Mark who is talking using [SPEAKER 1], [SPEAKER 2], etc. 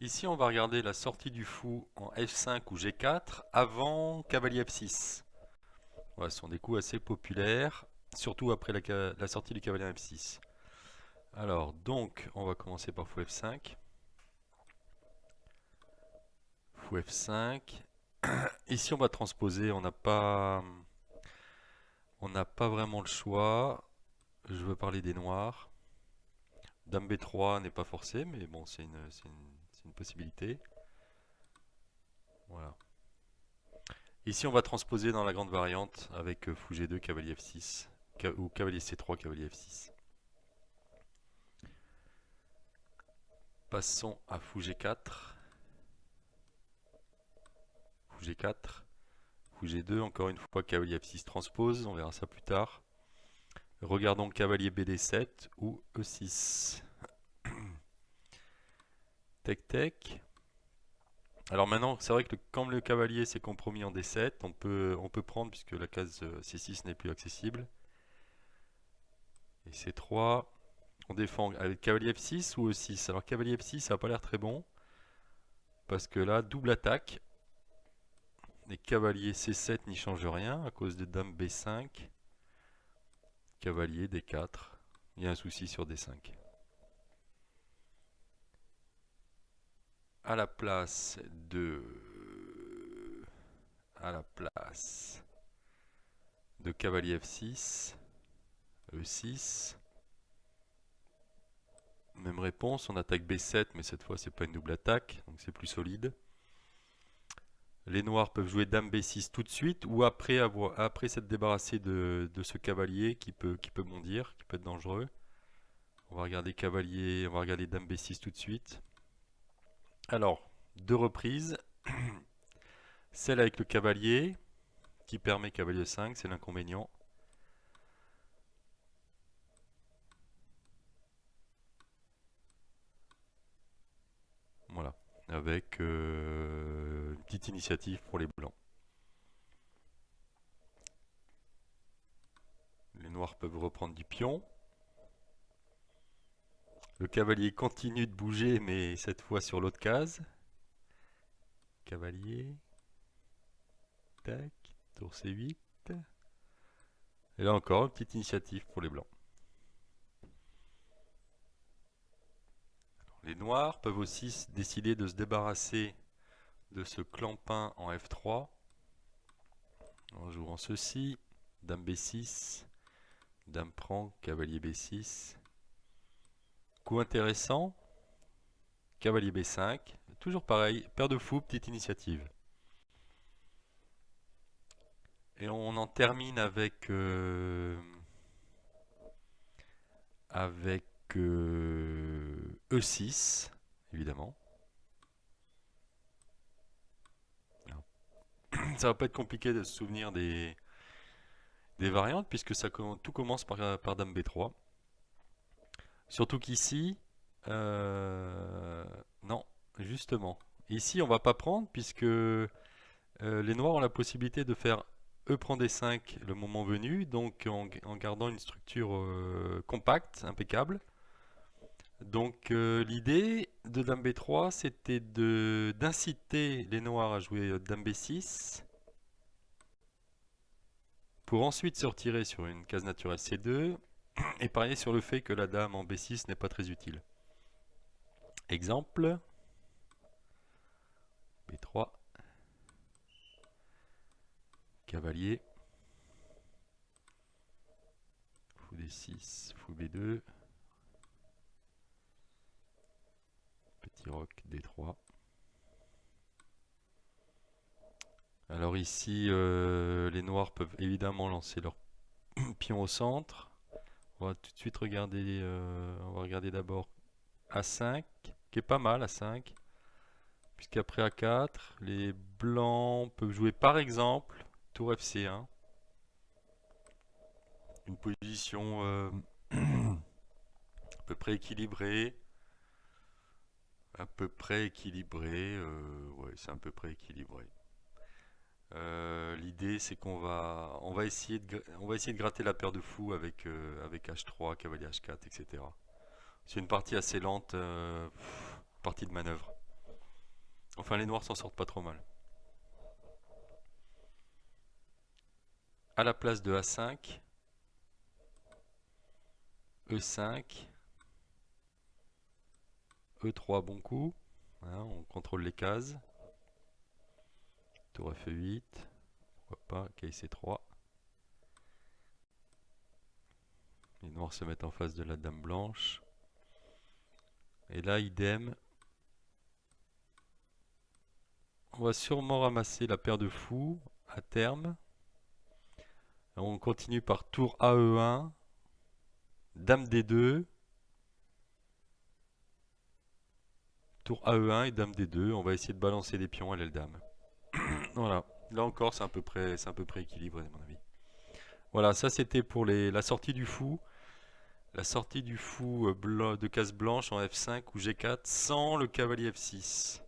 [SPEAKER 1] Ici, on va regarder la sortie du fou en F5 ou G4 avant cavalier F6. Voilà, ce sont des coups assez populaires, surtout après la sortie du cavalier F6. Alors, donc, on va commencer par fou F5. Fou F5. Ici, on va transposer, on n'a pas vraiment le choix. Je veux parler des noirs. Dame B3 n'est pas forcé, mais bon, c'est une possibilité. Voilà. Ici, on va transposer dans la grande variante avec fou G2, cavalier F6, ou cavalier C3, cavalier F6. Passons à fou G4. Fou G4. Fou G2, encore une fois, cavalier F6 transpose, on verra ça plus tard. Regardons cavalier BD7 ou E6. Tec tec. Alors maintenant, c'est vrai que comme le cavalier s'est compromis en D7, on peut prendre puisque la case C6 n'est plus accessible. Et C3, on défend avec cavalier F6 ou E6. Alors cavalier F6, ça n'a pas l'air très bon parce que là, double attaque. Et cavalier C7 n'y change rien à cause de dame B5. Cavalier D4. Il y a un souci sur D5. À la place de cavalier F6, E6. Même réponse, on attaque B7, mais cette fois c'est pas une double attaque, donc c'est plus solide. Les noirs peuvent jouer dame B6 tout de suite, ou après s'être débarrassé de ce cavalier qui peut bondir, qui peut être dangereux. On va regarder cavalier, on va regarder dame B6 tout de suite. Alors, deux reprises. Celle avec le cavalier, qui permet cavalier 5, c'est l'inconvénient. Voilà, avec une petite initiative pour les blancs. Les noirs peuvent reprendre du pion. Le cavalier continue de bouger, mais cette fois sur l'autre case. Cavalier. Tac. Tour C8. Et là encore, une petite initiative pour les blancs. Les noirs peuvent aussi décider de se débarrasser de ce clampin en F3. En jouant ceci. Dame B6. Dame prend, cavalier B6. Coup intéressant. Cavalier B5. Toujours pareil, paire de fous, petite initiative. Et on en termine avec E6, évidemment. Ça va pas être compliqué de se souvenir des variantes puisque tout commence par dame B3. Surtout qu'ici, non, justement. Ici, on va pas prendre puisque les noirs ont la possibilité de faire E prend D5 le moment venu, donc en gardant une structure compacte, impeccable. Donc l'idée de dame B3, c'était d'inciter les noirs à jouer dame B6 pour ensuite se retirer sur une case naturelle C2 et parier sur le fait que la dame en B6 n'est pas très utile. Exemple, B3, cavalier, fou D6, fou B2, petit roc D3. Alors ici, les noirs peuvent évidemment lancer leur pion au centre. On va tout de suite regarder, on va regarder d'abord A5, qui est pas mal A5, puisqu'après A4, les blancs peuvent jouer par exemple tour FC1, une position à peu près équilibrée, ouais, c'est à peu près équilibré. L'idée c'est qu'on va essayer de gratter la paire de fous avec H3, cavalier H4, etc. C'est une partie assez lente, partie de manœuvre. Enfin, les noirs s'en sortent pas trop mal. À la place de A5, E5, E3, bon coup. Hein, on contrôle les cases. Tour F8. Pourquoi pas, case C3. Les noirs se mettent en face de la dame blanche. Et là, idem. On va sûrement ramasser la paire de fous à terme. On continue par tour AE1, dame D2, tour AE1 et dame D2. On va essayer de balancer les pions à l'aile dame. Voilà. Là encore, c'est à peu près équilibré, à mon avis. Voilà, ça c'était pour la sortie du fou. La sortie du fou de case blanche en F5 ou G4 sans le cavalier F6.